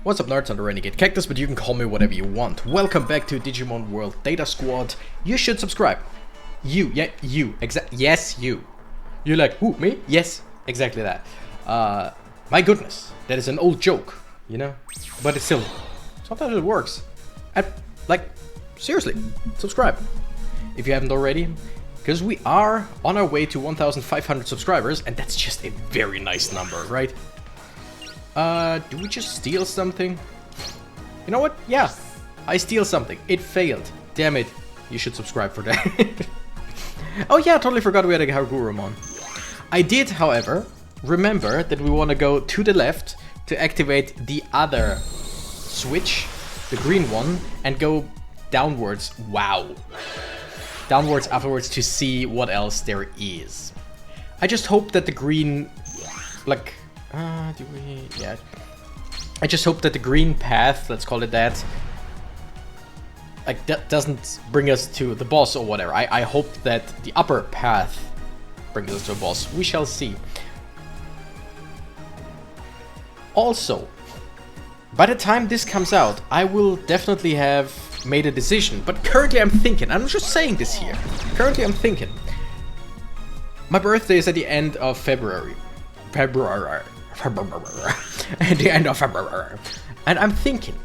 What's up nerds, I'm the Renegade Cactus, but you can call me whatever you want. Welcome back to Digimon World Data Squad. You should subscribe. You, yes, you. You're like, who, me? Yes, exactly that. My goodness, that is an old joke, you know? But it's still, sometimes it works. And, like, seriously, subscribe. If you haven't already, because we are on our way to 1,500 subscribers, and that's just a very nice number, right? Do we just steal something? You know what? Yeah, I steal something. It failed. Damn it. You should subscribe for that. Oh yeah, I totally forgot we had a Greymon. I did, however, remember that we want to go to the left to activate the other switch, the green one, and go downwards. Wow. Downwards afterwards to see what else there is. I just hope that the green, like... do we... yeah. I just hope that the green path, let's call it that, like, that doesn't bring us to the boss or whatever. I hope that the upper path brings us to a boss. We shall see. Also, by the time this comes out, I will definitely have made a decision. But currently I'm thinking, I'm just saying this here. Currently I'm thinking. My birthday is at the end of February. At the end of February. And I'm thinking,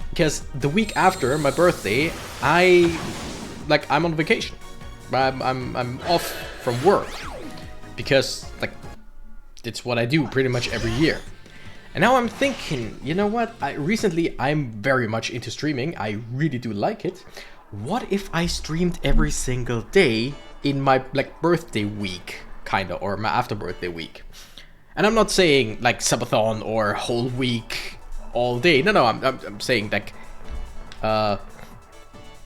because the week after my birthday, I'm on vacation. I'm off from work because, like, it's what I do pretty much every year. And now I'm thinking, you know what? Recently I'm very much into streaming. I really do like it. What if I streamed every single day in my, like, birthday week, kinda, or my after birthday week? And I'm not saying like subathon or whole week, all day. No, I'm saying like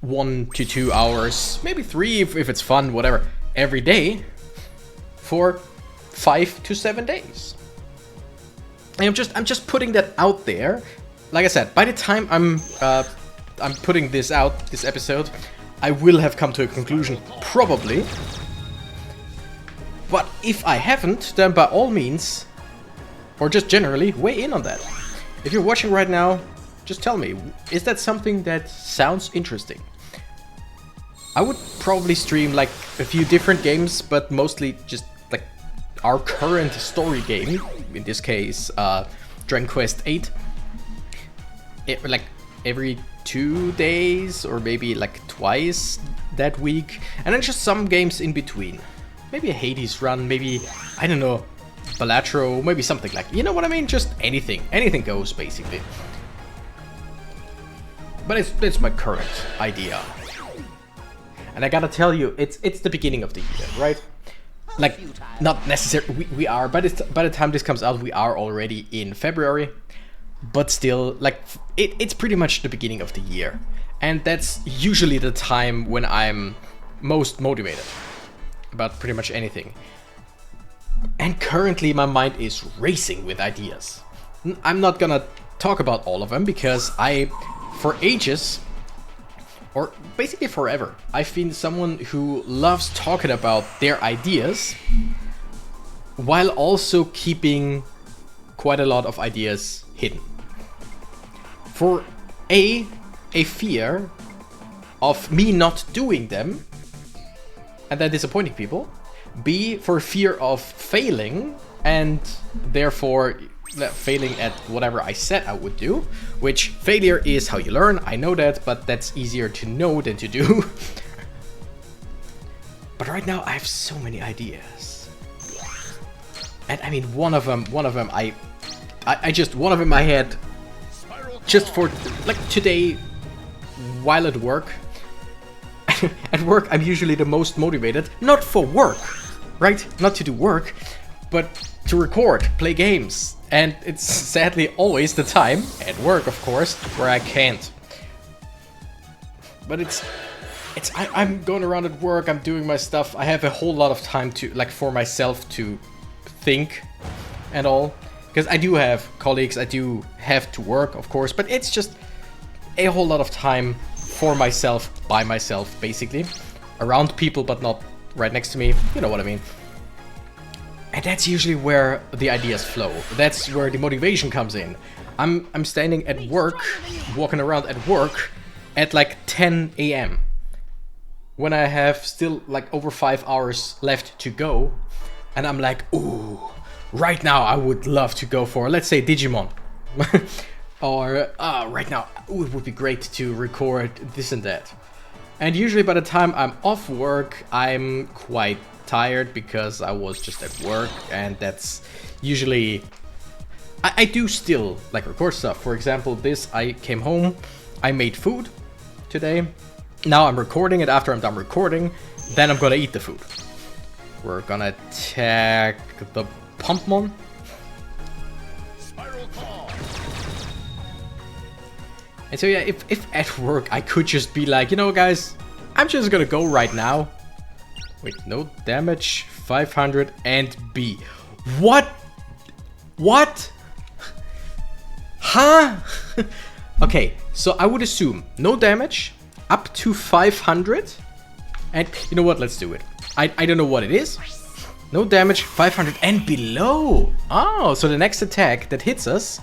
1 to 2 hours, maybe 3 if it's fun, whatever, every day for 5 to 7 days. And I'm just putting that out there. Like I said, by the time I'm putting this out, this episode, I will have come to a conclusion, probably. But if I haven't, then by all means, or just generally, weigh in on that. If you're watching right now, just tell me, is that something that sounds interesting? I would probably stream like a few different games, but mostly just like our current story game, in this case, Dragon Quest VIII. Like every 2 days, or maybe like twice that week, and then just some games in between. Maybe a Hades run, maybe, I don't know, Balatro, maybe something like, you know what I mean? Just anything. Anything goes, basically. But it's my current idea. And I gotta tell you, it's the beginning of the year, right? Like, not necessarily, we are, by the time this comes out, we are already in February. But still, like, it's pretty much the beginning of the year. And that's usually the time when I'm most motivated about pretty much anything. And currently my mind is racing with ideas. I'm not gonna talk about all of them because for ages, or basically forever, I've been someone who loves talking about their ideas while also keeping quite a lot of ideas hidden. For a fear of me not doing them and then disappointing people. B, for fear of failing, and therefore failing at whatever I said I would do. Which, failure is how you learn, I know that, but that's easier to know than to do. But right now I have so many ideas. And I mean, one of them I just, one of them I had just for, like, today, while at work. At work, I'm usually the most motivated, not for work, right? Not to do work, but to record, play games. And it's sadly always the time, at work of course, where I can't. But I'm going around at work, I'm doing my stuff, I have a whole lot of time to, like, for myself to think and all. Because I do have colleagues, I do have to work, of course, but it's just a whole lot of time for myself, by myself, basically. Around people, but not right next to me. You know what I mean. And that's usually where the ideas flow. That's where the motivation comes in. I'm standing at work, walking around at work at like 10 a.m. when I have still like over 5 hours left to go, and I'm like, ooh, right now I would love to go for, let's say, Digimon. Or right now, ooh, it would be great to record this and that. And usually by the time I'm off work, I'm quite tired because I was just at work, and that's usually... I do still like record stuff. For example, this, I came home, I made food today. Now I'm recording it. After I'm done recording, then I'm gonna eat the food. We're gonna attack the Pumpmon. And so yeah, if at work I could just be like, you know guys, I'm just gonna go right now. Wait, no damage, 500 and B. What? What? Huh? Okay, so I would assume no damage, up to 500. And you know what, let's do it. I don't know what it is. No damage, 500 and below. Oh, so the next attack that hits us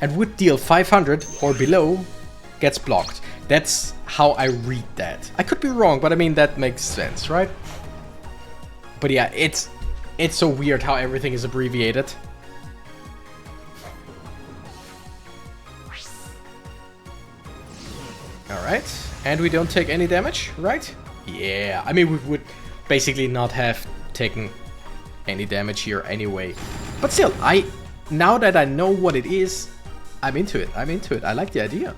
and would deal 500 or below gets blocked. That's how I read that. I could be wrong, but I mean, that makes sense, right? But yeah, it's so weird how everything is abbreviated. Alright, and we don't take any damage, right? Yeah, I mean, we would basically not have taken any damage here anyway. But still, now that I know what it is, I'm into it. I'm into it. I like the idea.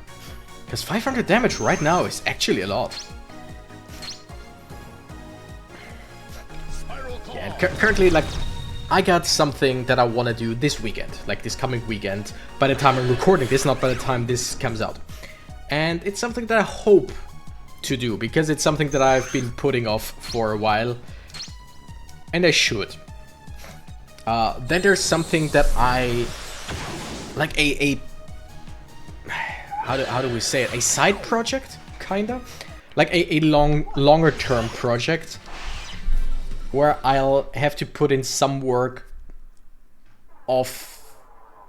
Because 500 damage right now is actually a lot. Yeah, and currently, like, I got something that I want to do this weekend, like this coming weekend, by the time I'm recording this, not by the time this comes out. And it's something that I hope to do, because it's something that I've been putting off for a while, and I should. Then there's something that I like, how do we say it? A side project, kinda, like a longer term project, where I'll have to put in some work off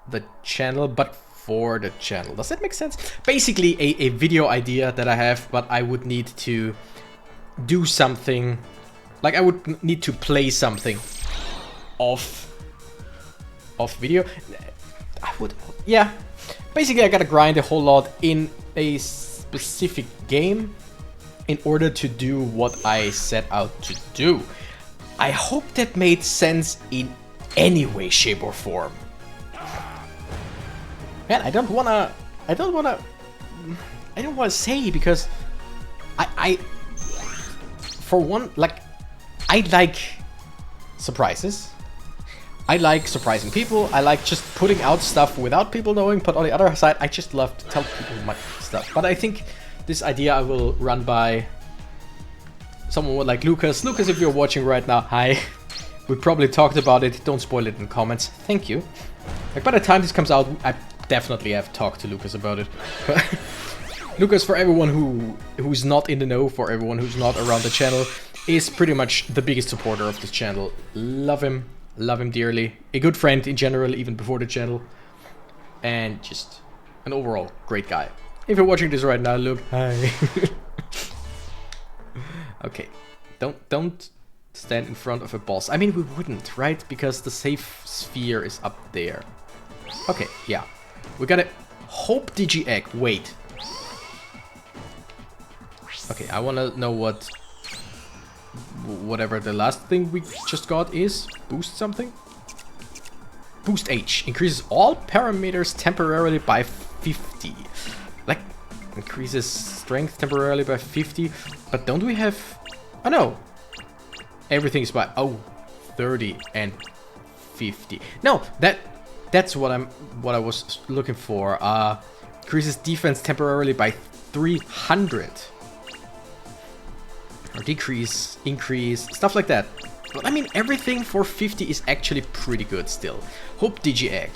the channel, but for the channel. Does that make sense? Basically a video idea that I have, but I would need to do something, like I would need to play something off video. I would, yeah. Basically I gotta grind a whole lot in a specific game in order to do what I set out to do. I hope that made sense in any way, shape or form. Man, I don't wanna say, because I for one, like, I like surprises. I like surprising people. I like just putting out stuff without people knowing, but on the other side, I just love to tell people my stuff. But I think this idea I will run by someone like Lucas. Lucas, if you're watching right now, hi. We probably talked about it. Don't spoil it in the comments. Thank you. Like, by the time this comes out, I definitely have talked to Lucas about it. Lucas, for everyone who's not in the know, for everyone who's not around the channel, is pretty much the biggest supporter of this channel. Love him dearly. A good friend in general, even before the channel. And just an overall great guy. If you're watching this right now, Luke, hi. Okay, don't stand in front of a boss. I mean, we wouldn't, right? Because the safe sphere is up there. Okay, yeah. We gotta hope Digi-Egg. Wait. Okay, I wanna know whatever the last thing we just got is. Boost something? Boost H. Increases all parameters temporarily by 50. Like, increases strength temporarily by 50. But don't we have... Oh no. Everything's by... Oh, 30 and 50. No, that's what I was looking for. Increases defense temporarily by 300. Or decrease, increase, stuff like that. But I mean, everything for 50 is actually pretty good still. Hope Digi-Egg.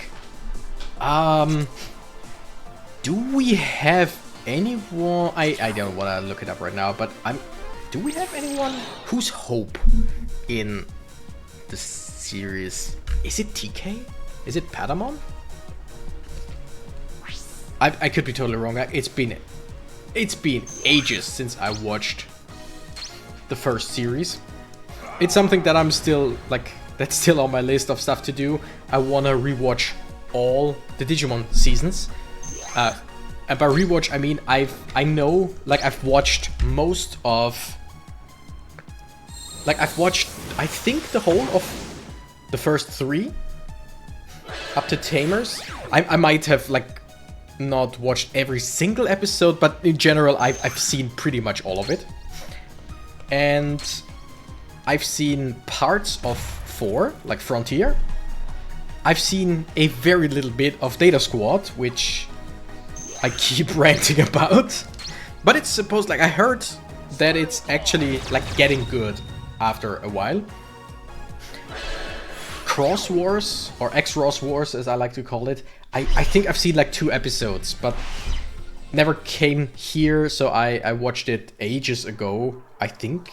Do we have anyone? I don't want to look it up right now, but do we have anyone who's Hope in the series? Is it TK? Is it Patamon? I could be totally wrong. It's been ages since I watched the first series. It's something that I'm still, like, that's still on my list of stuff to do. I wanna rewatch all the Digimon seasons. And by rewatch, I mean I know, like, I've watched most of... Like, I've watched, I think, the whole of the first 3. Up to Tamers. I might have, like, not watched every single episode, but in general, I've seen pretty much all of it. And I've seen parts of 4, like Frontier. I've seen a very little bit of Data Squad, which I keep ranting about. But it's supposed, like, I heard that it's actually, like, getting good after a while. Cross Wars, or X-Ross Wars as I like to call it, I think I've seen like 2 episodes, but never came here, so I watched it ages ago, I think.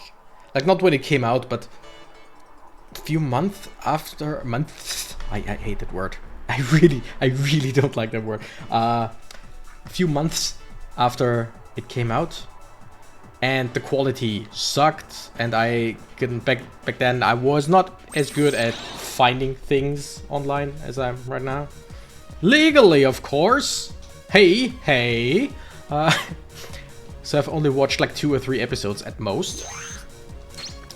Like, not when it came out, but a few months after... I hate that word. I really don't like that word. A few months after it came out. And the quality sucked, and I couldn't... Back then, I was not as good at finding things online as I am right now. Legally, of course! Hey! So I've only watched like 2 or 3 episodes at most.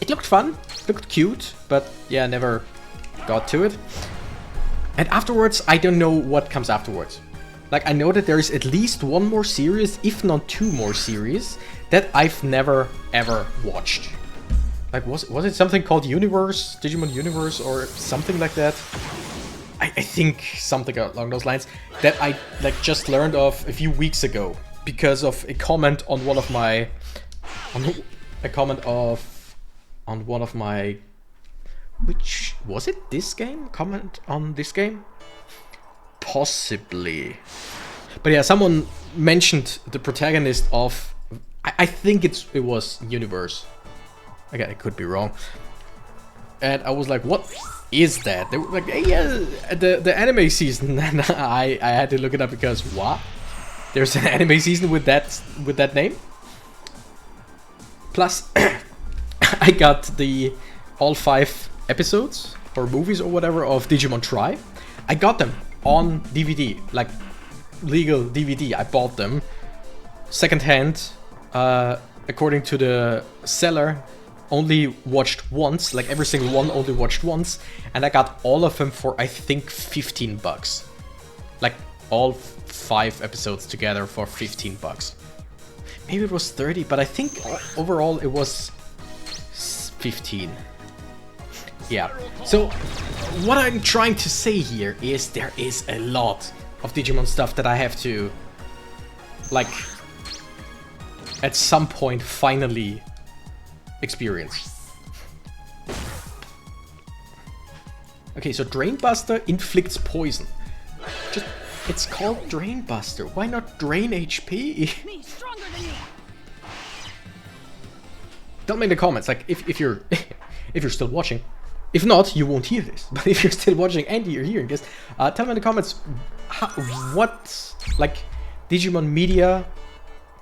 It looked fun, looked cute, but yeah, never got to it. And afterwards, I don't know what comes afterwards. Like, I know that there's at least 1 more series, if not 2 more series, that I've never ever watched. Like, was it something called Universe? Digimon Universe or something like that? I think something along those lines that I like just learned of a few weeks ago because of a comment on one of my which was it, this game? Comment on this game? Possibly. But yeah, someone mentioned the protagonist of, I think it was Universe. Again, I could be wrong. And I was like, what is that? They were like, hey, yeah, the anime season. And I had to look it up because, what? There's an anime season with that name? Plus, I got all 5 episodes, or movies or whatever, of Digimon Tri. I got them on DVD, like legal DVD. I bought them secondhand, according to the seller. Only watched once, like every single one only watched once, and I got all of them for I think $15. Like all 5 episodes together for $15. Maybe it was 30, but I think overall it was 15. Yeah. So what I'm trying to say here is there is a lot of Digimon stuff that I have to, like, at some point finally experience. Okay, so Drain Buster inflicts poison. Just, it's called Drain Buster. Why not Drain HP? Tell me in the comments, like, if you're if you're still watching. If not, you won't hear this. But if you're still watching and you're hearing this, tell me in the comments what, like, Digimon media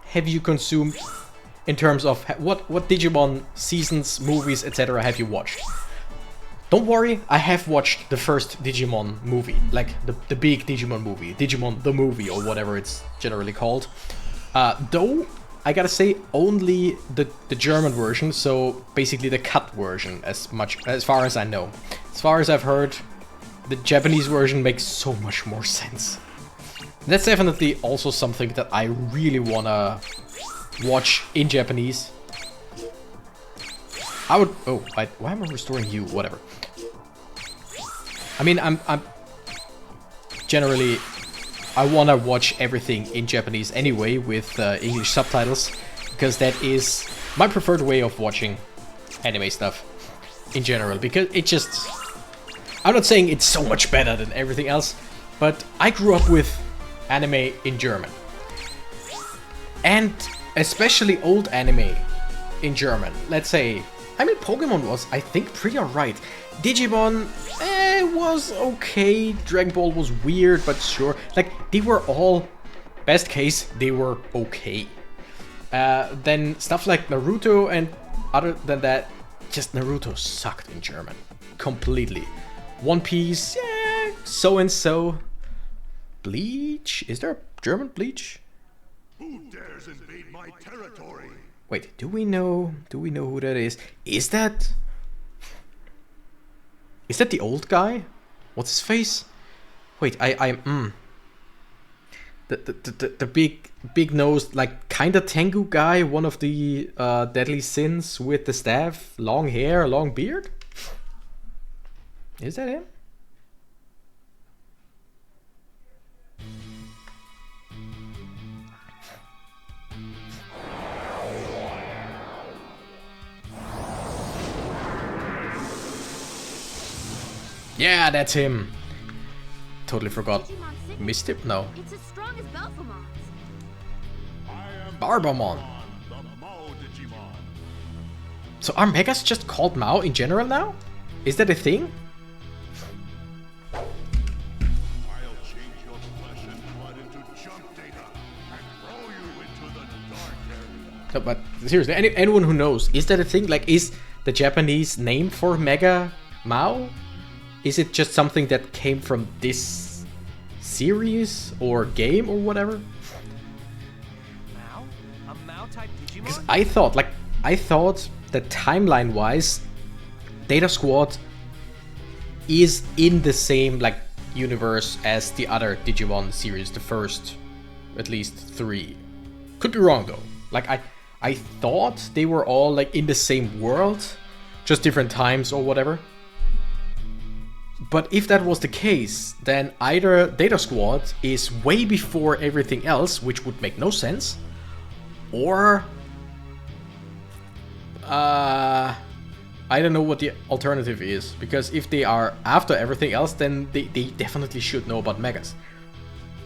have you consumed in terms of what Digimon seasons, movies, etc. have you watched? Don't worry, I have watched the first Digimon movie, like the big Digimon movie, Digimon the movie, or whatever it's generally called. Though, I gotta say, only the German version, so basically the cut version, as far as I know. As far as I've heard, the Japanese version makes so much more sense. That's definitely also something that I really wanna watch in Japanese. I would... Oh, why am I restoring you? Whatever. I mean, I'm generally... I want to watch everything in Japanese anyway with English subtitles, because that is my preferred way of watching anime stuff in general, because it just... I'm not saying it's so much better than everything else, but I grew up with anime in German. And especially old anime in German. Let's say, I mean, Pokemon was, I think, pretty alright. Digimon, was okay. Dragon Ball was weird, but sure. Like, they were all best case, they were okay. Then stuff like Naruto, and other than that, just Naruto sucked in German. Completely. One Piece, yeah, so and so. Bleach? Is there a German Bleach? Who dares invade my territory? Wait, do we know who that is? Is that the old guy? What's his face? Wait, the big nosed, like kinda Tengu guy, one of the deadly sins with the staff, long hair, long beard? Is that him? Yeah, that's him. Totally forgot. Missed it? No. It's as strong as BARBAMON's. BARBAMON. The Mao Digimon. So are Megas just called Mao in general now? Is that a thing? I'll change your flesh and blood into junk data and throw you into the dark area. No, but seriously, anyone who knows, is that a thing? Like, is the Japanese name for Mega Mao? Is it just something that came from this series or game or whatever? Mao? A Mao type Because Digimon? I thought that timeline-wise, Data Squad is in the same like universe as the other Digimon series, the first, at least 3. Could be wrong though. Like I thought they were all like in the same world, just different times or whatever. But if that was the case, then either Data Squad is way before everything else, which would make no sense, or I don't know what the alternative is, because if they are after everything else, then they definitely should know about Megas.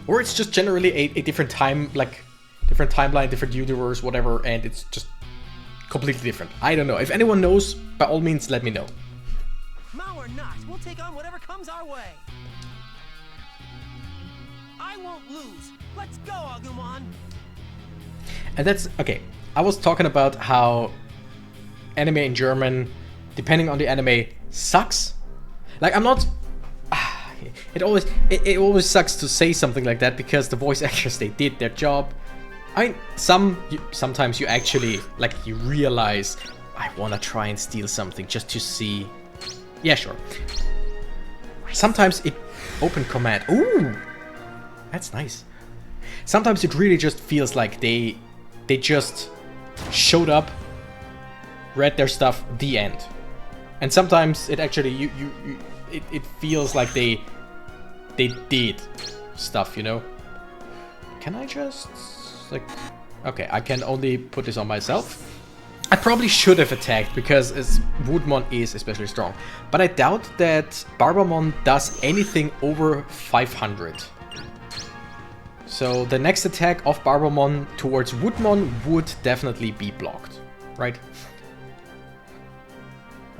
Or it's just generally a different time, like different timeline, different universe, whatever, and it's just completely different. I don't know. If anyone knows, by all means, let me know. Mao or not, we'll take on whatever comes our way. I won't lose. Let's go, Agumon. And that's okay. I was talking about how anime in German, depending on the anime, sucks. Like, I'm not. It always sucks to say something like that, because the voice actors, they did their job. I mean, sometimes you actually like, you realize, I wanna try and steal something just to see. Yeah, sure. Sometimes it open command. Ooh, that's nice. Sometimes it really just feels like they just showed up, read their stuff, the end. And sometimes it actually it feels like they did stuff, you know. Can I just like, okay, I can only put this on myself. I probably should have attacked, because Woodmon is especially strong. But I doubt that BARBAMON does anything over 500. So the next attack of BARBAMON towards Woodmon would definitely be blocked, right?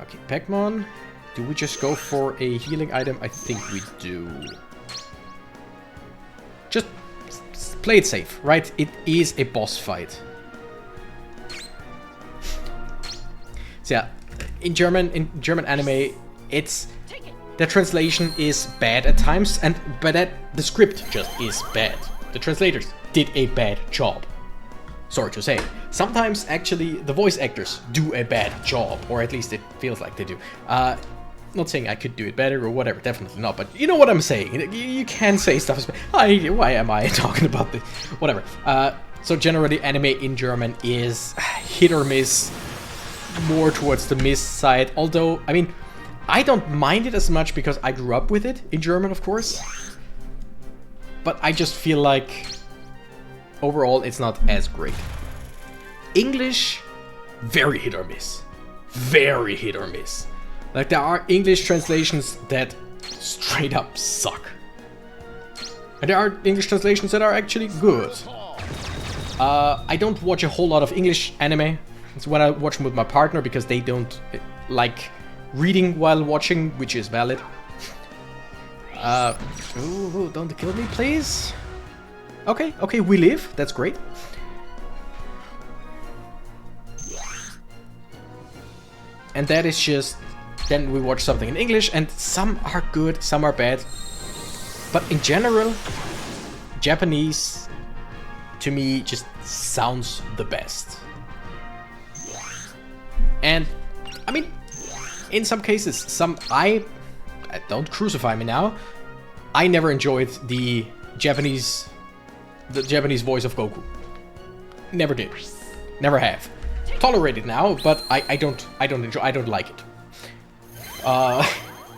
Okay, Pac-Mon. Do we just go for a healing item? I think we do. Just play it safe, right? It is a boss fight. So yeah, in German anime, the translation is bad at times, and by that the script just is bad. The translators did a bad job. Sorry to say. Sometimes actually the voice actors do a bad job, or at least it feels like they do. Not saying I could do it better or whatever, definitely not, but you know what I'm saying. You can say stuff as why am I talking about this? Whatever. So generally anime in German is hit or miss. More towards the miss side, although, I mean, I don't mind it as much because I grew up with it in German, of course. But I just feel like overall it's not as great. English, very hit or miss. Very hit or miss. Like, there are English translations that straight up suck. And there are English translations that are actually good. I don't watch a whole lot of English anime. It's when I watch them with my partner, because they don't like reading while watching, which is valid. Ooh, don't kill me, please. Okay, okay, we live. That's great. And that is just... Then we watch something in English, and some are good, some are bad. But in general, Japanese, to me, just sounds the best. And, I mean, in some cases, don't crucify me now, I never enjoyed the Japanese voice of Goku. Never did. Never have. Tolerate it now, but I don't like it.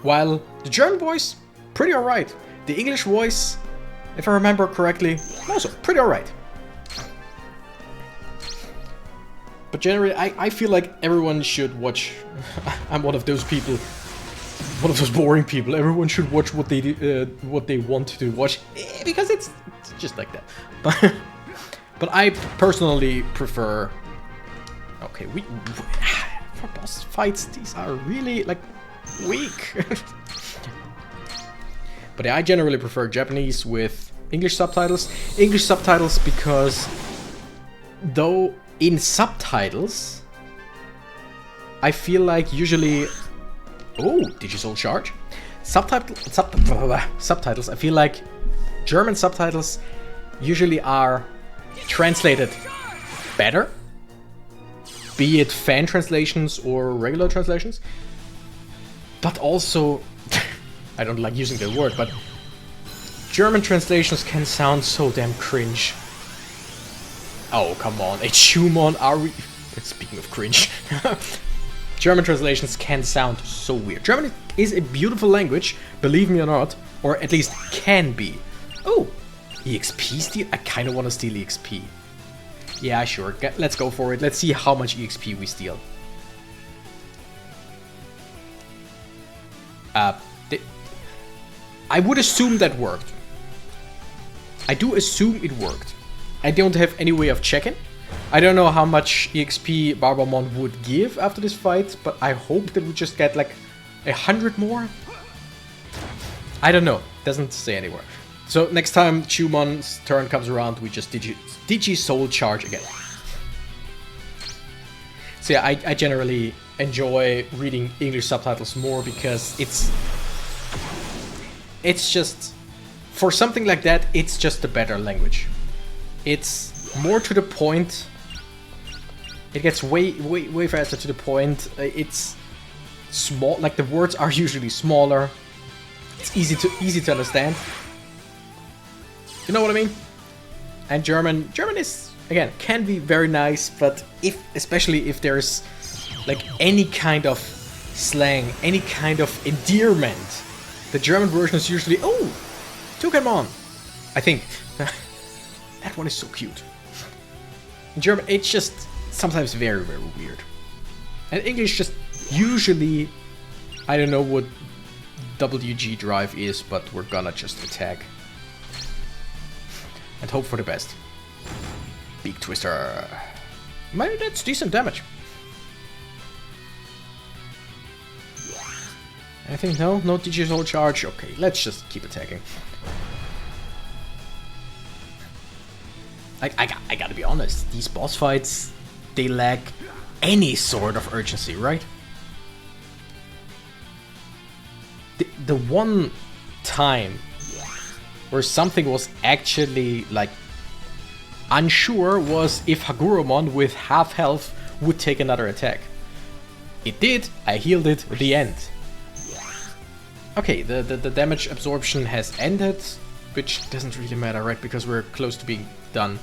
While the German voice, pretty alright. The English voice, if I remember correctly, also pretty alright. But generally, I feel like everyone should watch. I'm one of those people, one of those boring people. Everyone should watch what they want to watch, because it's just like that. But I personally prefer. Okay, for boss fights, these are really like weak. But I generally prefer Japanese with English subtitles. English subtitles because though in subtitles, I feel like usually... Oh, Digisoul Charge. Subtitles, I feel like German subtitles usually are translated better. Be it fan translations or regular translations. But also, I don't like using the word, but German translations can sound so damn cringe. Oh, come on. Digimon, are we... Speaking of cringe. German translations can sound so weird. German is a beautiful language, believe me or not. Or at least can be. Oh, EXP steal? I kind of want to steal EXP. Yeah, sure. Let's go for it. Let's see how much EXP we steal. I would assume that worked. I do assume it worked. I don't have any way of checking. I don't know how much EXP BARBAMON would give after this fight, but I hope that we just get like 100 more. I don't know. Doesn't say anywhere. So next time Chumon's turn comes around, we just Digisoul Charge again. So yeah, I generally enjoy reading English subtitles more because it's just, for something like that, it's just a better language. It's more to the point. It gets way faster to the point. It's small, like the words are usually smaller. It's easy to understand. You know what I mean? And German is, again, can be very nice, but especially if there's like any kind of slang, any kind of endearment, the German version is usually, oh, Digimon. I think that one is so cute. In German, it's just sometimes very weird. And English just usually, I don't know what WG drive is, but we're gonna just attack. And hope for the best. Beak Twister. Maybe that's decent damage. I think no Digisoul Charge. Okay, let's just keep attacking. I gotta be honest, these boss fights, they lack any sort of urgency, right? The one time where something was actually like unsure was if Hagurumon with half health would take another attack. It did, I healed it at the end. Okay, the damage absorption has ended, which doesn't really matter, right? Because we're close to being done.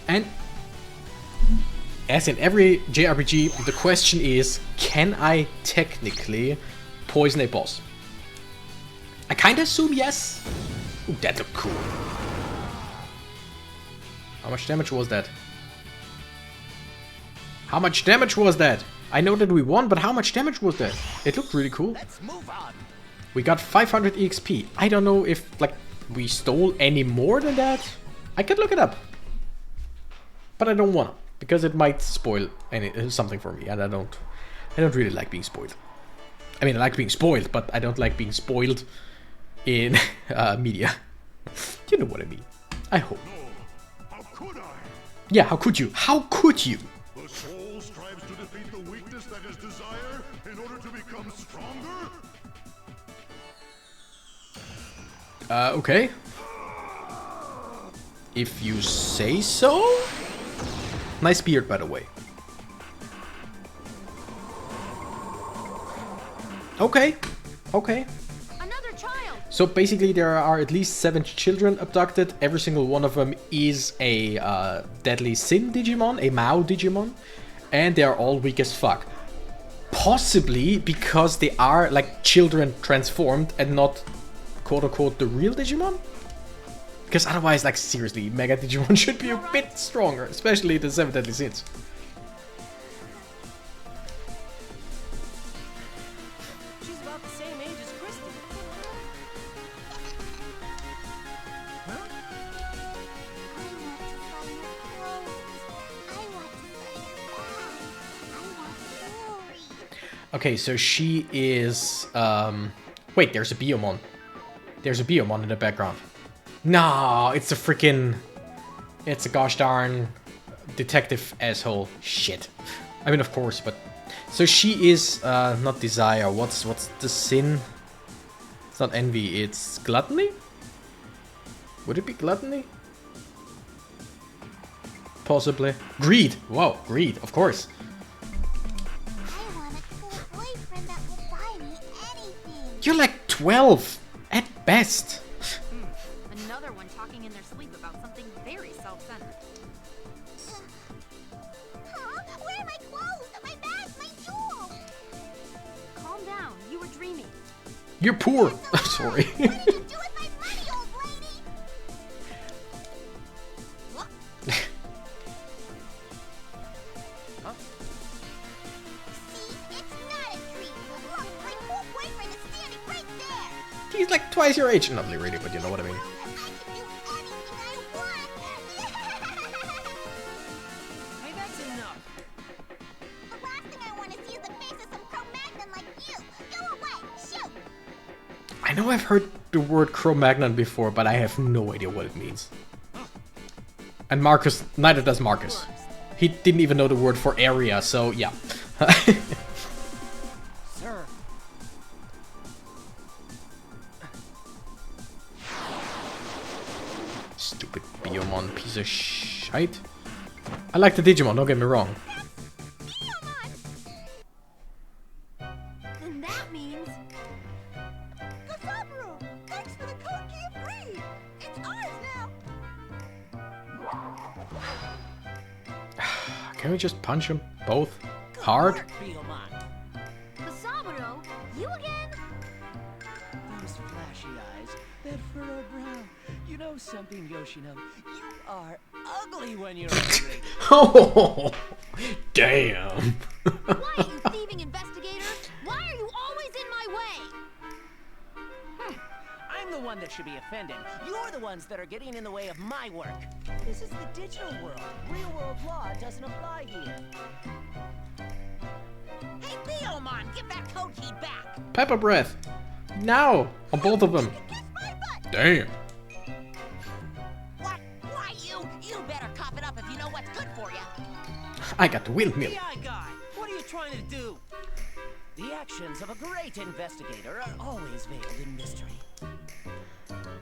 And as in every JRPG, the question is, can I technically poison a boss? I kinda assume yes. Ooh, that looked cool. How much damage was that? How much damage was that? I know that we won, but how much damage was that? It looked really cool. Let's move on. We got 500 EXP. I don't know if like we stole any more than that. I could look it up. But I don't wanna, because it might spoil something for me, and I don't really like being spoiled. I mean, I like being spoiled, but I don't like being spoiled in media. You know what I mean. I hope. No, how could I? Yeah, how could you? How could you? The soul strives to defeat the weakness that is desire in order to become stronger? Okay. If you say so? Nice beard, by the way. Okay. Okay. Another child. So basically there are at least 7 children abducted. Every single one of them is a deadly sin Digimon, a Mao Digimon. And they are all weak as fuck. Possibly because they are like children transformed and not quote-unquote the real Digimon? Because otherwise, like seriously, Mega Digimon should be a bit stronger, especially the 7 deadly sins. She's about the same age as Kristen. Okay, so she is... Wait, there's a Biomon. There's a Biomon in the background. No, it's a freaking... It's a gosh darn detective asshole. Shit. I mean, of course, but... So she is not desire. What's the sin? It's not envy, it's gluttony? Would it be gluttony? Possibly. Greed! Wow, greed, of course. I want a cool boyfriend that will buy me anything. You're like 12 at best. Another one talking in their sleep about something very self-centered. Huh? Where are my clothes? My bags? My jewels? Calm down. You were dreaming. You're poor. I'm sorry. What did you do with my money, old lady? What? See? It's not a dream. Look, my cool boyfriend is standing right there. He's like twice your age. Not really, but you know what I mean. I can do anything I want. Hey, that's enough. The last thing I want to see is the face of some Cro-Magnon like you. Go away. Shoot. I know I've heard the word Cro-Magnon before, but I have no idea what it means. And Marcus, neither does Marcus. He didn't even know the word for area, so yeah. Sir. Stupid Biomon piece of shite. I like the Digimon, don't get me wrong. Then that means... Kasaburo, thanks for the code key of greed. It's ours now. Can we just punch them both hard? Beelmon. Kasaburo, you again? Those flashy eyes, that furrowed brow. You know something, Yoshino? You are ugly when you're angry. Oh, damn. Why, you thieving investigator? Why are you always in my way? I'm the one that should be offended. You're the ones that are getting in the way of my work. This is the digital world. Real world law doesn't apply here. Hey, Beelmon, give that code key back! Pepper breath. Now, on both of them. Kiss my butt. Damn. What? Why you? You better cough it up if you know what's good for you. I got the windmill. AI guy, what are you trying to do? The actions of a great investigator are always veiled in mystery.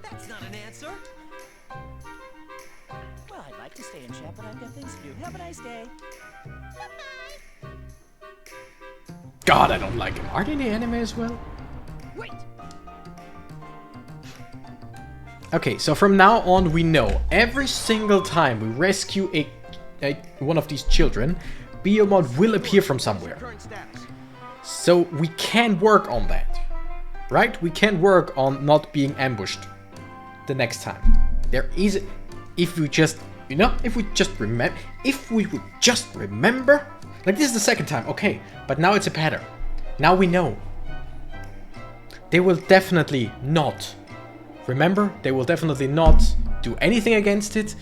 That's not an answer. Well, I'd like to stay in chat, but I've got things to do. Have a nice day. Bye-bye. God, I don't like him. Are they in the anime as well? Wait! Okay, so from now on we know every single time we rescue one of these children, Biomon will appear from somewhere. Current status. So we can work on that, right? We can work on not being ambushed the next time. There is, if we just, you know, if we would just remember, like this is the second time, okay, but now it's a pattern. Now we know. They will definitely not, remember, they will definitely not do anything against it.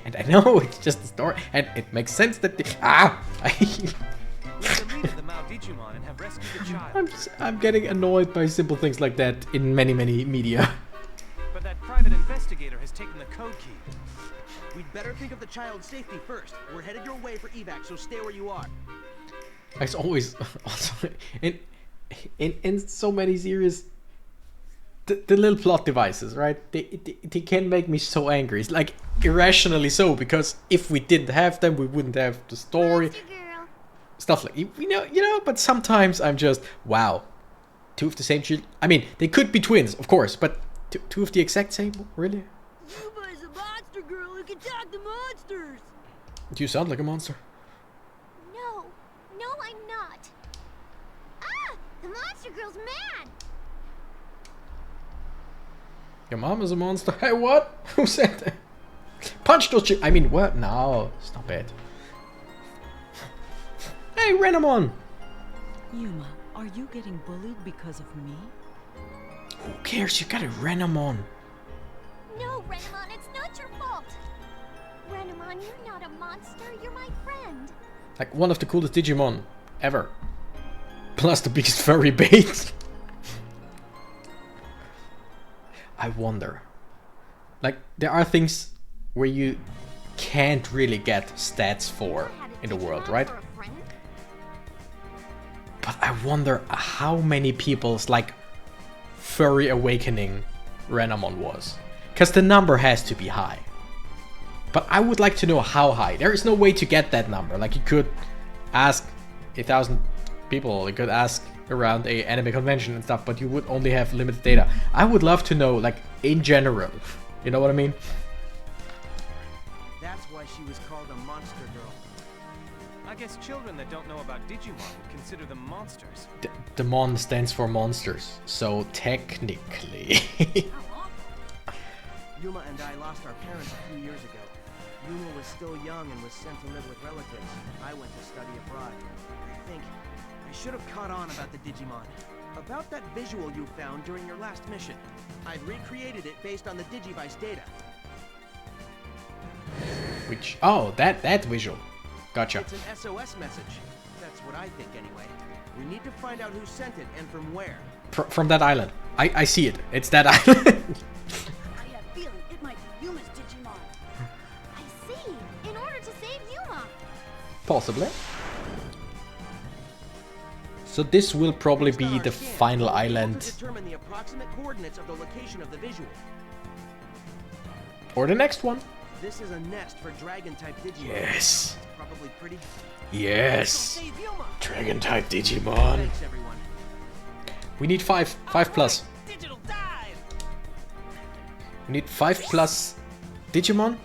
And I know it's just a story, and it makes sense that they, You're the leader of the Mao Digimon. Digimon and have rescued the child. I'm getting annoyed by simple things like that in many media. But that private investigator has taken the code key. We'd better think of the child's safety first. We're headed your way for evac, so stay where you are. As always, also in so many series, the little plot devices, right? They can make me so angry. It's like irrationally so, because if we didn't have them, we wouldn't have the story. Monster girl. Stuff like you know. But sometimes I'm just wow, two of the same children. I mean, they could be twins, of course, but two of the exact same, really? Yuma is a monster girl who can talk to monsters. Do you sound like a monster? No, I'm not. Ah, the monster girl's mad. Your mom is a monster. Hey, what? Who said that? Punch those I mean, what? No, stop it. Hey, Renamon! Yuma, are you getting bullied because of me? Who cares? You got a Renamon. No, Renamon, it's not your fault. Renamon, you're not a monster. You're my friend. Like one of the coolest Digimon ever. Plus the biggest furry bait. I wonder. Like, there are things where you can't really get stats for in the world, right? For a friend? But I wonder how many people's, like, furry awakening Renamon was. Because the number has to be high. But I would like to know how high. There is no way to get that number. Like, you could ask 1,000 people. You could ask around a anime convention and stuff, but you would only have limited data. I would love to know, like, in general. You know what I mean? That's why she was called a monster girl. I guess children that don't know about Digimon would consider them monsters. The mon stands for monsters. So technically. Yuma and I lost our parents a few years ago. Yuma was still young and was sent to live with relatives. I went to study abroad. I think I should have caught on about the Digimon. About that visual you found during your last mission. I've recreated it based on the Digivice data. Which, oh, that visual. Gotcha. It's an SOS message. That's what I think anyway. We need to find out who sent it and from where. From that island. I see it. It's that island. I have a feeling it might be Yuma's Digimon. I see. In order to save Yuma. Possibly. So this will probably Based on be our the scan, final we'll be able to island. determine the approximate coordinates of the location of the visual. Or the next one. This is a nest for dragon-type Digimon. Yes. It's probably pretty. Yes. Save Yuma! Dragon-type Digimon. Thanks, everyone. We need 5 plus. Digital dive! We need 5 plus Digimon.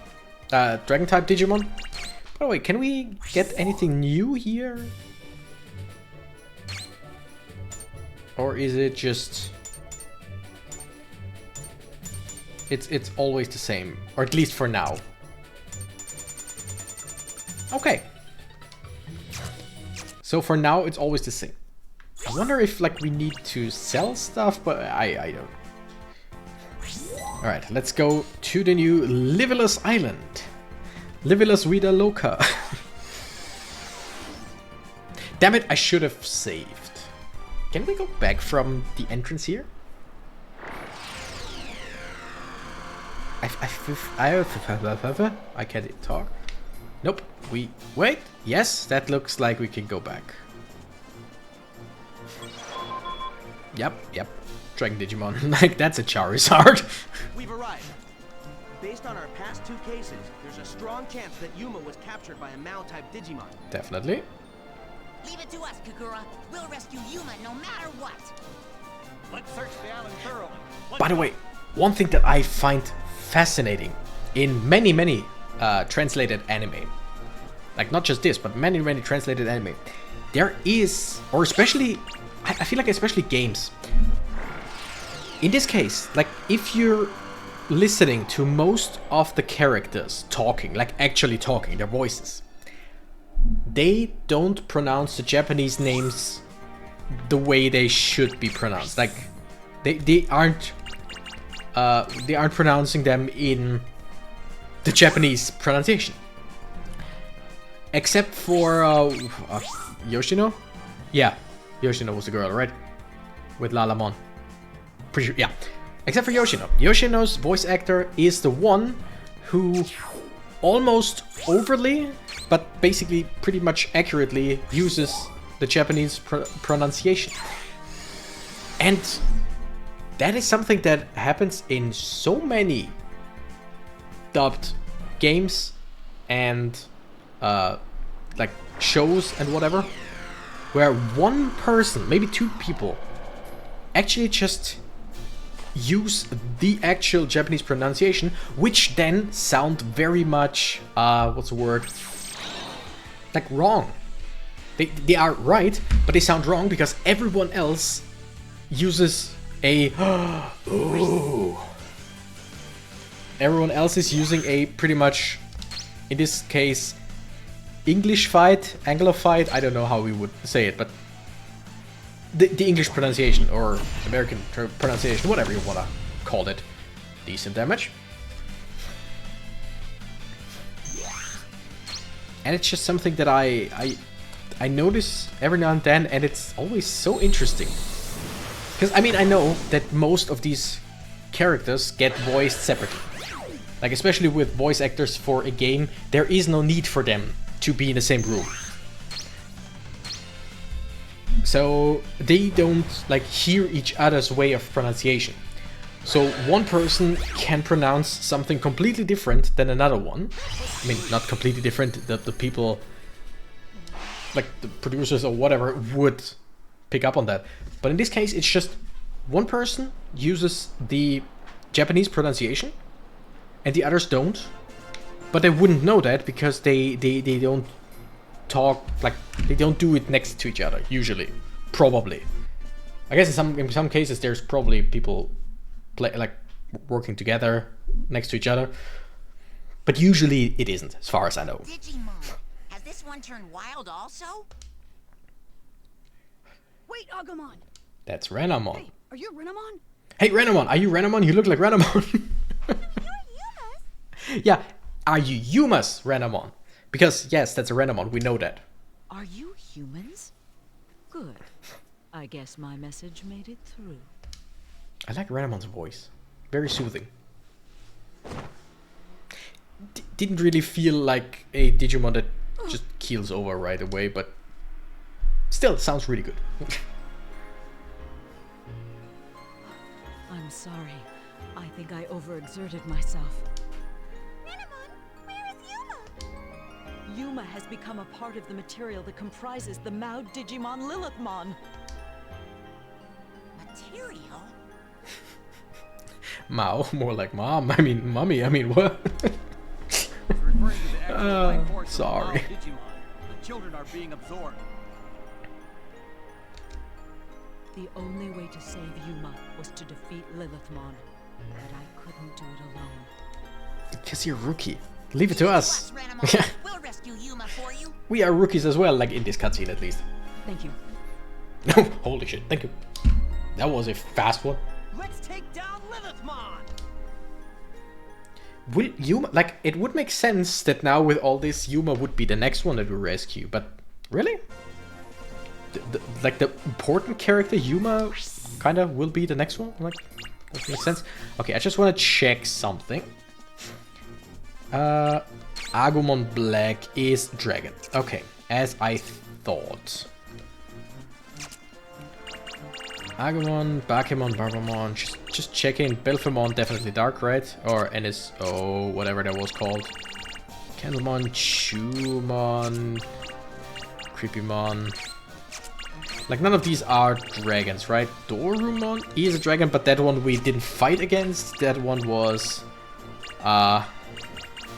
Dragon-type Digimon. By the way, can we get anything new here? Or is it just... It's always the same. Or at least for now. Okay. So for now, it's always the same. I wonder if, like, we need to sell stuff, but I don't. Alright, let's go to the new Liveless Island. Liveless Vida Loca. Damn it, I should have saved. Can we go back from the entrance here? I can't talk. Nope. Wait. Yes, that looks like we can go back. Yep. Dragon Digimon. Like, that's a Charizard. We've arrived. Based on our past 2 cases, there's a strong chance that Yuma was captured by a Mao-type Digimon. Definitely. Leave it to us, Kagura. We'll rescue Yuma no matter what. Let's search the island thoroughly. By the way, one thing that I find fascinating in many translated anime, like not just this, but many translated anime, there is, or especially, I feel like especially games. In this case, like if you're listening to most of the characters talking, like actually talking, their voices, they don't pronounce the Japanese names the way they should be pronounced. Like they aren't pronouncing them in the Japanese pronunciation. Except for Yoshino? Yeah. Yoshino was the girl, right? With Lalamon. Pretty sure, yeah. Except for Yoshino. Yoshino's voice actor is the one who almost overly, but basically pretty much accurately uses the Japanese pronunciation. And that is something that happens in so many dubbed games and like shows and whatever, where one person, maybe two people, actually just use the actual Japanese pronunciation, which then sound very much, what's the word? Like wrong. They are right, but they sound wrong because everyone else uses a ooh. Everyone else is using a pretty much, in this case, English-fied, Anglo-fied, I don't know how we would say it, but the English pronunciation or American pronunciation, whatever you wanna call it. Decent damage. And it's just something that I notice every now and then, and it's always so interesting. Because, I mean, I know that most of these characters get voiced separately. Like, especially with voice actors for a game, there is no need for them to be in the same room. So they don't, like, hear each other's way of pronunciation. So one person can pronounce something completely different than another one. I mean, not completely different, that the people, like the producers or whatever, would pick up on that. But in this case, it's just one person uses the Japanese pronunciation and the others don't. But they wouldn't know that because they don't talk, like, they don't do it next to each other, usually. Probably. I guess in some cases there's probably people like working together next to each other. But usually it isn't, as far as I know. Digimon, has this one turned wild also? Wait, Agumon. That's Renamon. Hey, are you Renamon? Hey, Renamon, are you Renamon? You look like Renamon. You're Yumas. Yeah, are you Yumas, Renamon? Because, yes, that's a Renamon, we know that. Are you humans? Good. I guess my message made it through. I like Renamon's voice. Very soothing. Didn't really feel like a Digimon that just keels over right away, but still sounds really good. I'm sorry. I think I overexerted myself. Renamon, where is Yuma? Yuma has become a part of the material that comprises the Mao Digimon Lilithmon. Material? Mao, more like mom. I mean, mummy. I mean, what? Referring to the actual life force of sorry. Mao Digimon. The children are being absorbed. The only way to save Yuma was to defeat Lilithmon, but I couldn't do it alone. Because you're a rookie. Leave it to us. Renamon. We'll rescue Yuma for you. We are rookies as well, like in this cutscene at least. Thank you. Holy shit, thank you. That was a fast one. Let's take down Lilithmon! Will Yuma, like, it would make sense that now with all this, Yuma would be the next one that we rescue, but really? Like, the important character, Yuma, kind of will be the next one? Like, that makes sense? Okay, I just want to check something. Agumon Black is Dragon. Okay, as I thought. Agumon, Bakemon, Barbamon, just checking. Belphemon, definitely Dark, right? Or NSO, whatever that was called. Candlemon, Chewmon, Creepymon. Like, none of these are dragons, right? Dorumon is a dragon, but that one we didn't fight against. That one was,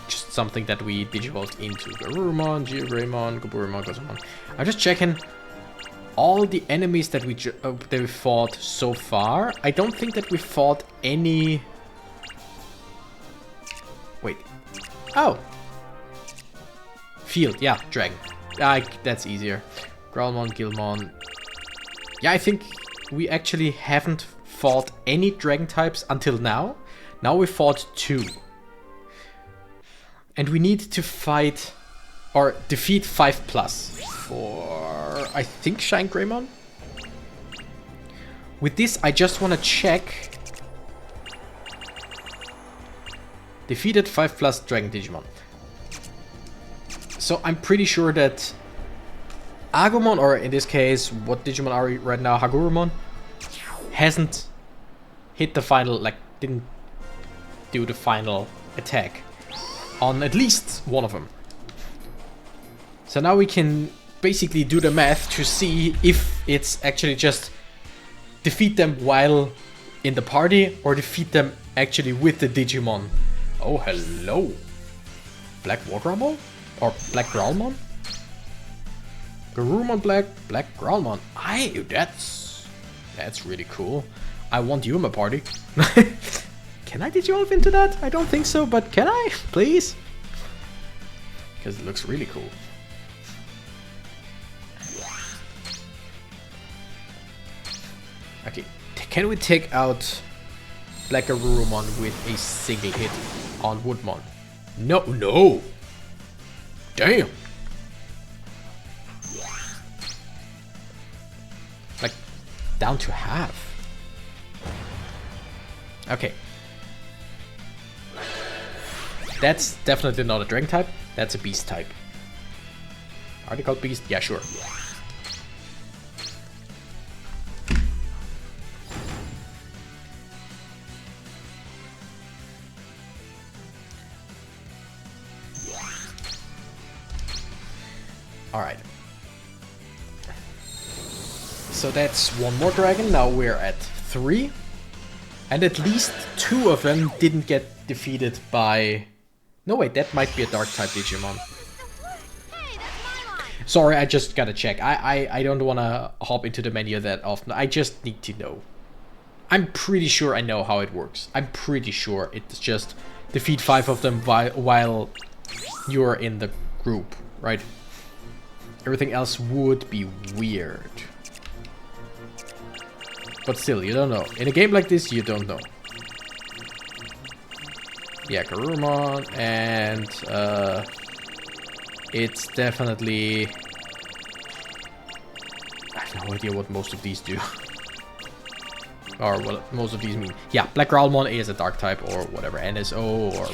just something that we digivolved into. Garurumon, Greymon, Gaburumon, Gozumon. I'm just checking all the enemies that we fought so far. I don't think that we fought any... Wait. Oh. Field, yeah, dragon. That's easier. Growlmon, Gilmon. Yeah, I think we actually haven't fought any dragon types until now. Now we fought 2. And we need to fight or defeat 5+ for, I think, Shine Greymon? With this, I just want to check. Defeated 5+ Dragon Digimon. So I'm pretty sure that Agumon, or in this case, what Digimon are we right now, Hagurumon, hasn't hit the final, like, didn't do the final attack on at least one of them. So now we can basically do the math to see if it's actually just defeat them while in the party or defeat them actually with the Digimon. Oh, hello. Black Wargramon? Or Black Growlmon? Garurumon Black Growlmon. Aye, that's really cool. I want you in my party. Can I Digivolve into that? I don't think so, but can I? Please? Because it looks really cool. Okay, can we take out Black Garurumon with a single hit on Woodmon? No, no! Damn! Like, down to half. Okay. That's definitely not a Dragon type, that's a Beast type. Are they called Beast? Yeah, sure. Alright. So that's one more dragon, now we're at 3. And at least 2 of them didn't get defeated by... No wait, that might be a dark type Digimon. Hey, that's my line. Sorry, I just gotta check. I don't wanna hop into the menu that often. I just need to know. I'm pretty sure I know how it works. I'm pretty sure it's just defeat 5 of them while you're in the group, right? Everything else would be weird. But still, you don't know. In a game like this, you don't know. Yeah, Garurumon, and it's definitely... I have no idea what most of these do. Or what most of these mean. Yeah, Black Growlmon is a dark type, or whatever, NSO, or...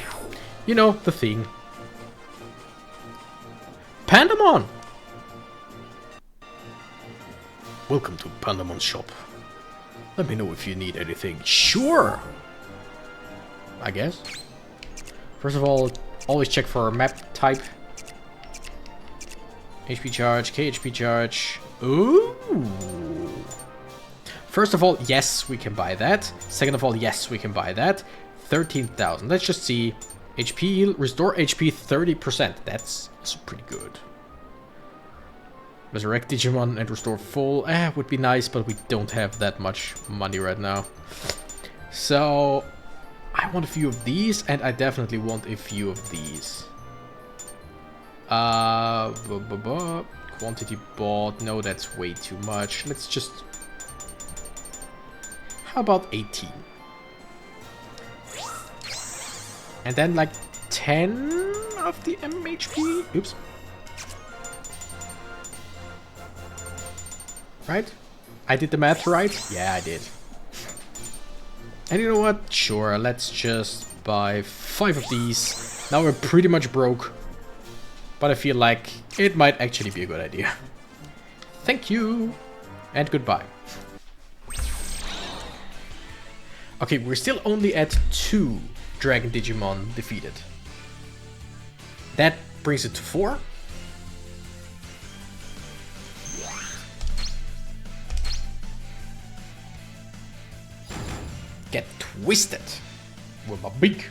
You know, the thing. Pandamon! Welcome to Pandamon's shop. Let me know if you need anything. Sure! I guess. First of all, always check for a map type. HP charge, KHP charge. Ooh! First of all, yes, we can buy that. Second of all, yes, we can buy that. 13,000. Let's just see. HP, restore HP 30%. That's also pretty good. Resurrect Digimon and restore full. Would be nice, but we don't have that much money right now. So, I want a few of these, and I definitely want a few of these. Quantity bought. No, that's way too much. Let's just... How about 18? And then like 10 of the MHP? Oops. Right? I did the math right? Yeah, I did. And you know what? Sure, let's just buy 5 of these. Now we're pretty much broke. But I feel like it might actually be a good idea. Thank you! And goodbye. Okay, we're still only at 2 Dragon Digimon defeated. That brings it to 4. Get twisted with my beak.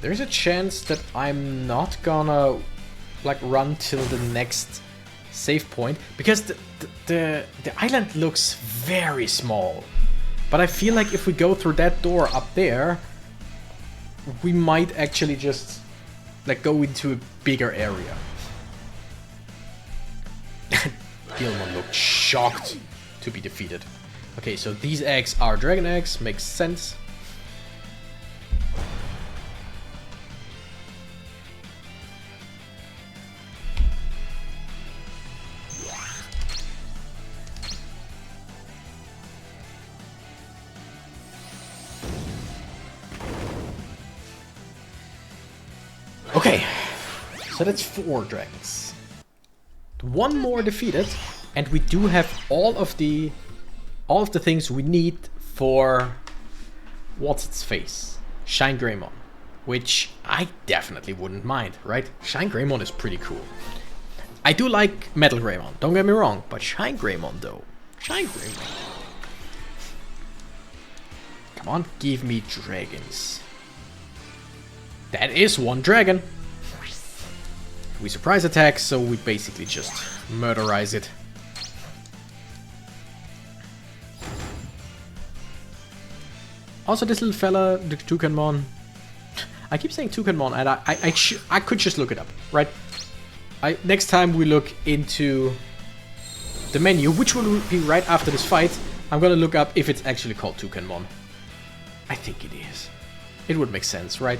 There's a chance that I'm not gonna like run till the next save point because the island looks very small. But I feel like if we go through that door up there, we might actually just like go into a bigger area. Gilmon looked shocked to be defeated. Okay, so these eggs are dragon eggs, makes sense. Okay, so that's 4 dragons. 1 more defeated, and we do have all of the things we need for what's its face? Shine Greymon, which I definitely wouldn't mind, right? Shine Greymon is pretty cool. I do like Metal Greymon, don't get me wrong, but Shine Greymon though. Shine Greymon. Come on, give me dragons. That is 1 dragon. We surprise attack, so we basically just murderize it. Also, this little fella, the Toucanmon. I keep saying Toucanmon, and I could just look it up, right? Next time we look into the menu, which will be right after this fight, I'm gonna look up if it's actually called Toucanmon. I think it is. It would make sense, right?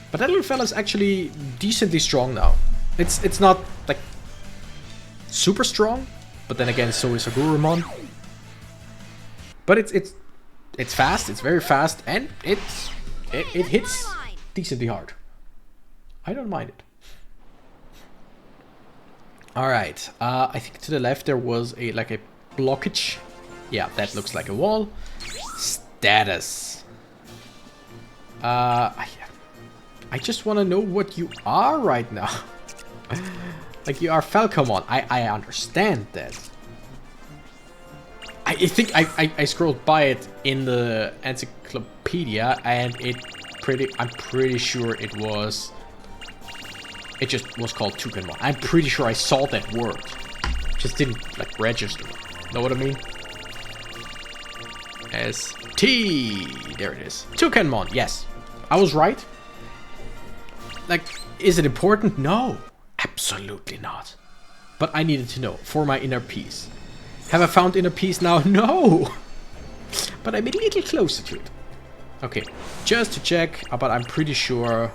But that little fella's actually decently strong now. It's not like super strong, but then again, so is Agurumon. But it's fast. It's very fast, and it hits decently hard. I don't mind it. All right. I think to the left there was a blockage. Yeah, that looks like a wall. Status. I just want to know what you are right now. Like, you are Falcomon. I understand that. I think I scrolled by it in the encyclopedia, and I'm pretty sure it just was called Toucanmon. I'm pretty sure I saw that word. Just didn't like register. Know what I mean? S-T. There it is. Toucanmon. Yes. I was right. Like, is it important? No. Absolutely not. But I needed to know for my inner peace. Have I found inner peace now? No. But I'm a little closer to it. Okay. Just to check, but I'm pretty sure.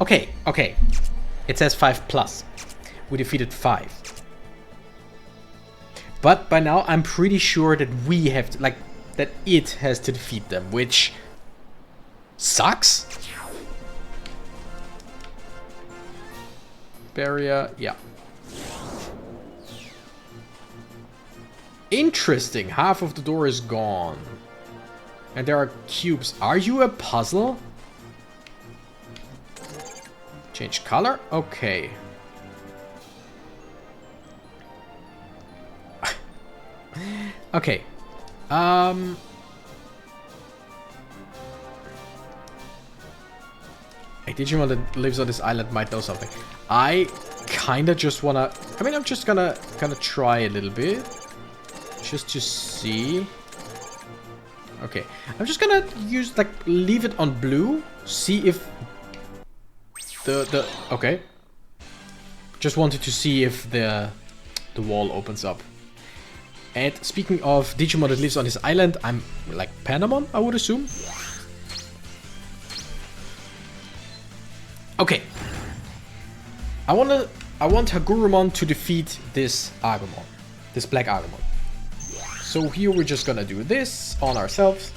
Okay, okay. It says 5+. We defeated 5. But by now, I'm pretty sure that we have to, like, that it has to defeat them, which sucks. Barrier, yeah. Interesting. Half of the door is gone. And there are cubes. Are you a puzzle? Change color? Okay. Okay. A Digimon that lives on this island might know something. I kinda just wanna... I mean, I'm just gonna try a little bit. Just to see. Okay. I'm just gonna use, like, leave it on blue. See if... Okay. Just wanted to see if the wall opens up. And speaking of Digimon that lives on this island, I'm like Panamon, I would assume. Okay. I want Hagurumon to defeat this Agumon. This black Agumon. So here we're just gonna do this on ourselves.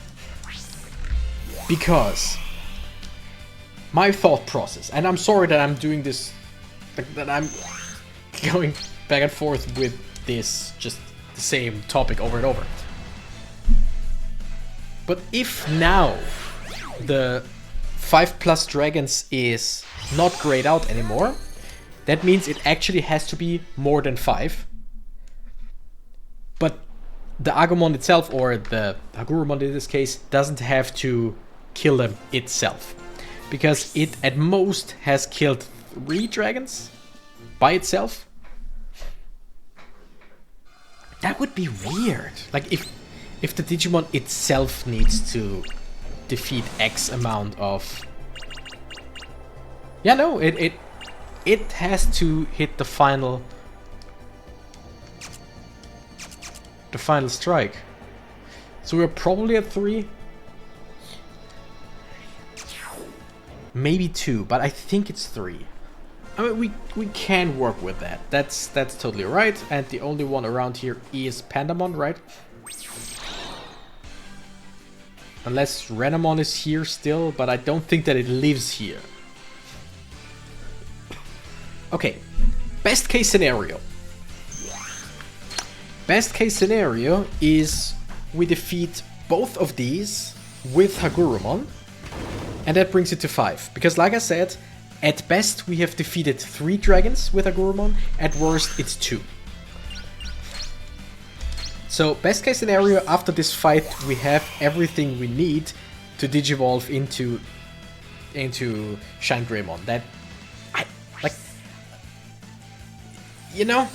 Because my thought process, and I'm sorry that I'm doing this, that I'm going back and forth with this, just the same topic over and over. But if now the 5+ dragons is not grayed out anymore, that means it actually has to be more than 5. But the Agumon itself, or the Hagurumon in this case, doesn't have to kill them itself. Because it at most has killed 3 dragons by itself. That would be weird. Like if the Digimon itself needs to defeat X amount of... Yeah, no, it has to hit the final strike. So we're probably at 3. Maybe 2, but I think it's 3. I mean, we can work with that. That's totally right. And the only one around here is Pandamon, right? Unless Renamon is here still, but I don't think that it lives here. Okay, best case scenario. Best case scenario is we defeat both of these with Hagurumon, and that brings it to 5. Because like I said, at best we have defeated 3 dragons with Hagurumon, at worst it's 2. So best case scenario, after this fight we have everything we need to digivolve into Shine Greymon. That, you know,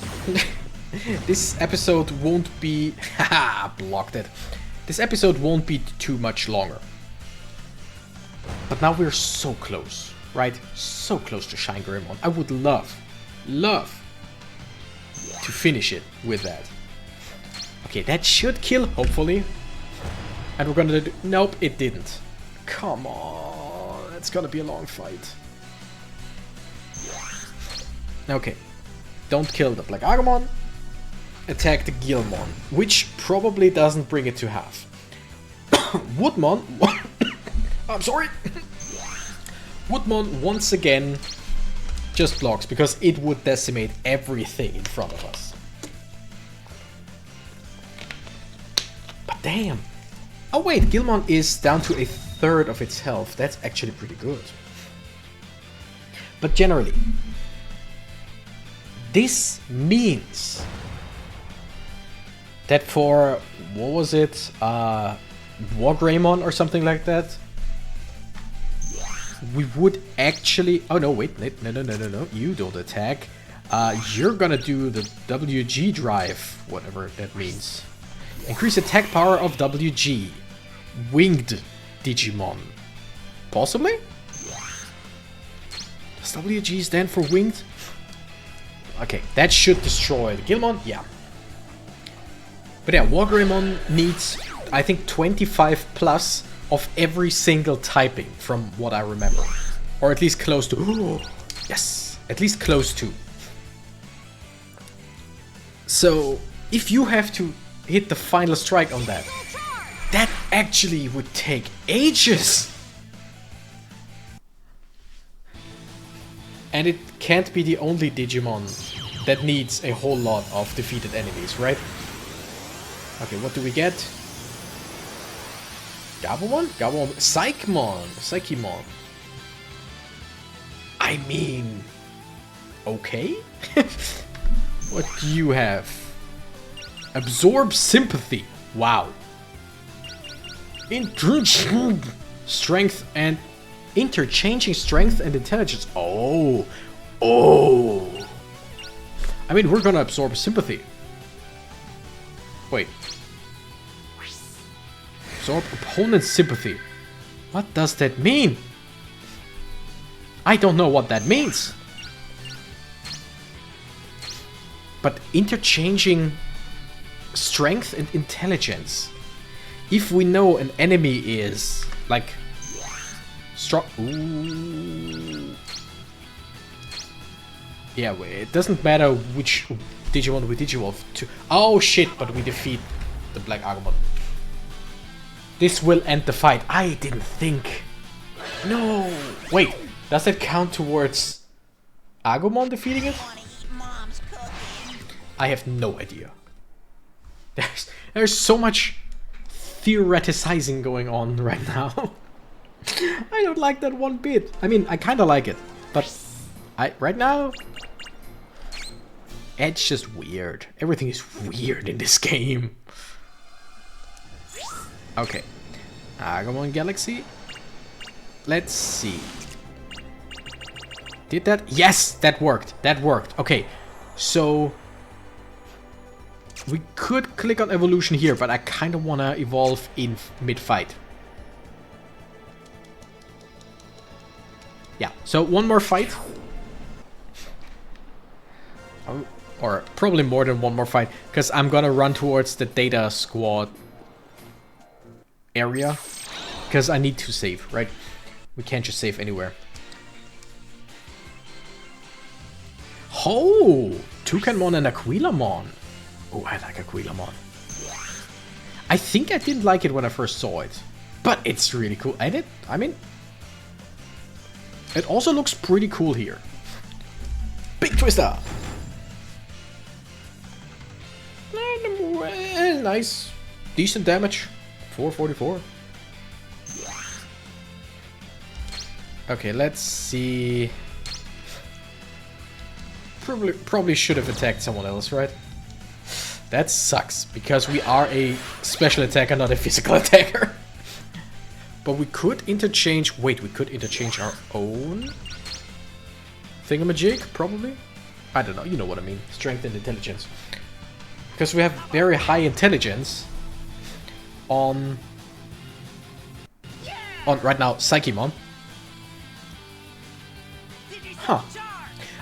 this episode won't be, haha, blocked it. This episode won't be too much longer. But now we're so close, right? So close to Shine Greymon. I would love to finish it with that. Okay, that should kill, hopefully. And we're gonna do... Nope, it didn't. Come on, it's gonna be a long fight. Okay, don't kill the Black Agumon. Attack the Gilmon, which probably doesn't bring it to half. Woodmon... I'm sorry. Woodmon once again just blocks, because it would decimate everything in front of us. But damn. Oh wait, Gilmon is down to 1/3 of its health. That's actually pretty good. But generally, this means that for, what was it, War Greymon or something like that, we would actually... Oh no, wait, no, you don't attack. You're gonna do the WG drive, whatever that means. Increase attack power of WG. Winged Digimon. Possibly? Does WG stand for winged? Okay, that should destroy the Gilmon, yeah. But yeah, War Greymon needs, I think, 25 plus of every single typing, from what I remember. Or at least close to. Ooh, yes, at least close to. So, if you have to hit the final strike on that, that actually would take ages. And it can't be the only Digimon that needs a whole lot of defeated enemies, right? Okay, what do we get? Gabumon? Gabumon. Psychemon. I mean... Okay? What do you have? Absorb sympathy. Wow. Strength and... Interchanging strength and intelligence. Oh. Oh. I mean, we're gonna absorb sympathy. Wait. Absorb opponent's sympathy. What does that mean? I don't know what that means. But interchanging strength and intelligence. If we know an enemy is like strong. Ooh. Yeah, it doesn't matter which Digimon we digivolve to. Oh shit, but we defeat the Black Agumon. This will end the fight. I didn't think. No. Wait, does that count towards Agumon defeating it? I have no idea. There's so much theoreticizing going on right now. I don't like that one bit. I mean, I kind of like it, but right now, it's just weird. Everything is weird in this game. Okay, Agumon Galaxy. Let's see. Did that? Yes, that worked. That worked. Okay, so we could click on evolution here, but I kind of want to evolve in mid-fight. Yeah, so one more fight. Or probably more than one more fight, because I'm gonna run towards the Data Squad area. Because I need to save, right? We can't just save anywhere. Oh! Toucanmon and Aquilamon. Oh, I like Aquilamon. I think I didn't like it when I first saw it. But it's really cool. And it, I mean, it also looks pretty cool here. Big Twister! Nice. Decent damage. 444. Okay, let's see. Probably should have attacked someone else, right? That sucks, because we are a special attacker, not a physical attacker. But we could interchange... Wait, we could interchange our own thingamajig, probably? I don't know, you know what I mean. Strength and intelligence. Because we have very high intelligence on right now, Psychemon. Huh.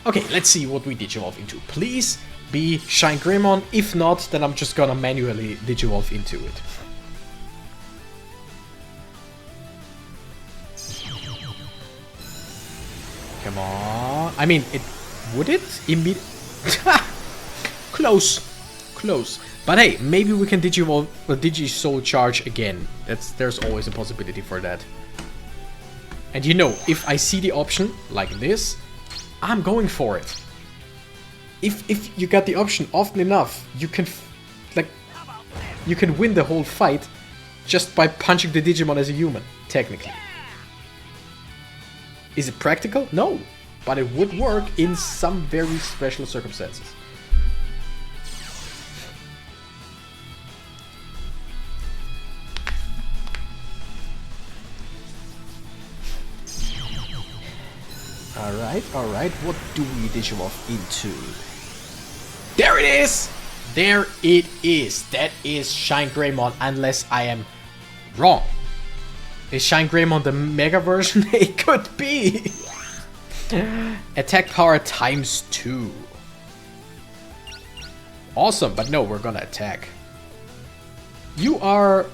Okay, let's see what we digivolve into. Please be Shine Greymon. If not, then I'm just gonna manually digivolve into it. Come on. I mean, would it immediately... Close. Close. But hey, maybe we can digivolve the Digi-Soul Charge again. There's always a possibility for that. And you know, if I see the option like this, I'm going for it. If you got the option often enough, you can you can win the whole fight just by punching the Digimon as a human, technically. Is it practical? No, but it would work in some very special circumstances. Alright, what do we digivolve into? There it is! There it is! That is Shine Greymon, unless I am wrong. Is Shine Greymon the Mega version? It could be! Attack power times 2. Awesome, but no, we're gonna attack. You are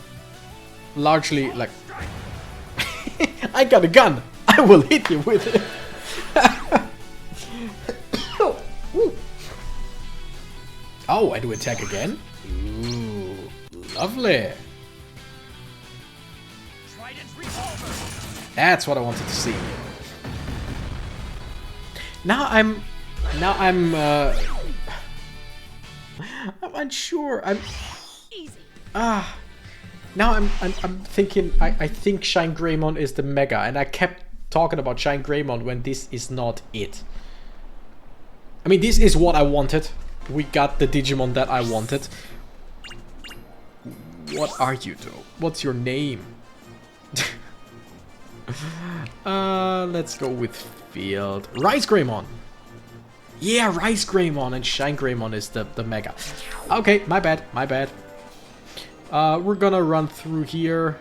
largely like... I got a gun! I will hit you with it! Oh, I do attack again? Ooh, lovely. That's what I wanted to see. Now I'm unsure. Now I'm thinking I think Shine Greymon is the Mega, and I kept talking about Shine Greymon when this is not it. I mean, this is what I wanted. We got the Digimon that I wanted. What are you, though? What's your name? Let's go with Field. RIZE Greymon! Yeah, RIZE Greymon and Shine Greymon is the Mega. Okay, my bad, my bad. We're gonna run through here.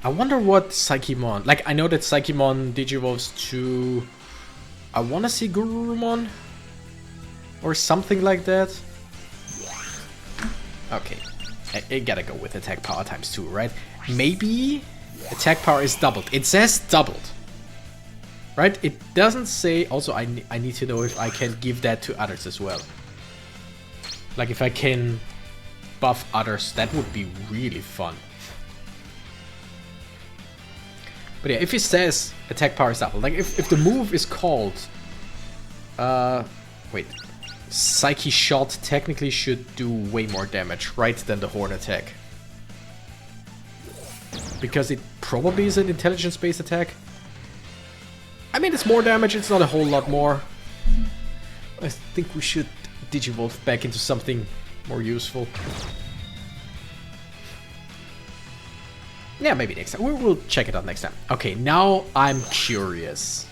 I wonder what Psychemon... Like, I know that Psychemon digivolves to... I want to see Gurumon or something like that. Okay, I gotta go with attack power times 2, right? Maybe attack power is doubled. It says doubled, right? It doesn't say. Also, I need to know if I can give that to others as well. Like if I can buff others, that would be really fun. But yeah, if it says attack power is doubled, like if the move is called, wait, Psyche Shot technically should do way more damage, right, than the Horn attack. Because it probably is an intelligence-based attack. I mean, it's more damage, it's not a whole lot more. I think we should digivolve back into something more useful. Yeah, maybe next time. We'll check it out next time. Okay, now I'm curious.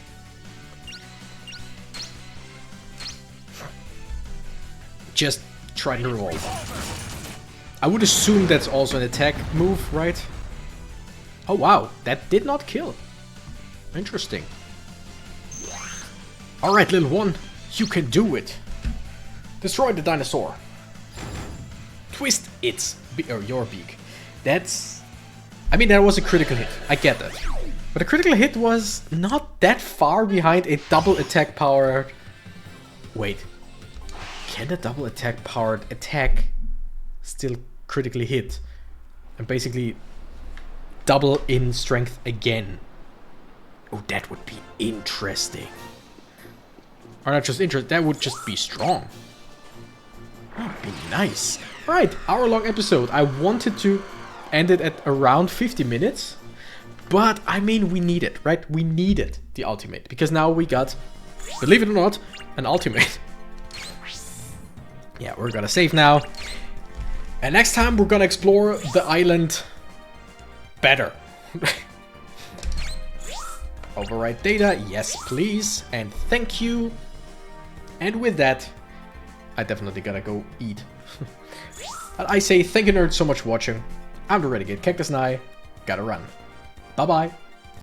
Just try to roll. I would assume that's also an attack move, right? Oh wow, that did not kill. Interesting. Alright, little one, you can do it. Destroy the dinosaur. Twist its or your beak. That's... I mean, that was a critical hit. I get that. But a critical hit was not that far behind a double attack powered... Wait. Can a double attack powered attack still critically hit. And basically double in strength again. Oh, that would be interesting. Or not just interesting, that would just be strong. That would be nice. Alright, hour-long episode. I wanted to end it at around 50 minutes. But, I mean, we need it, right? We needed the ultimate. Because now we got, believe it or not, an ultimate. Yeah, we're gonna save now. And next time we're gonna explore the island better. Overwrite data, yes please, and thank you. And with that, I definitely gotta go eat. But I say thank you nerds so much for watching. I'm the Renegade Cactus and I gotta run. Bye bye.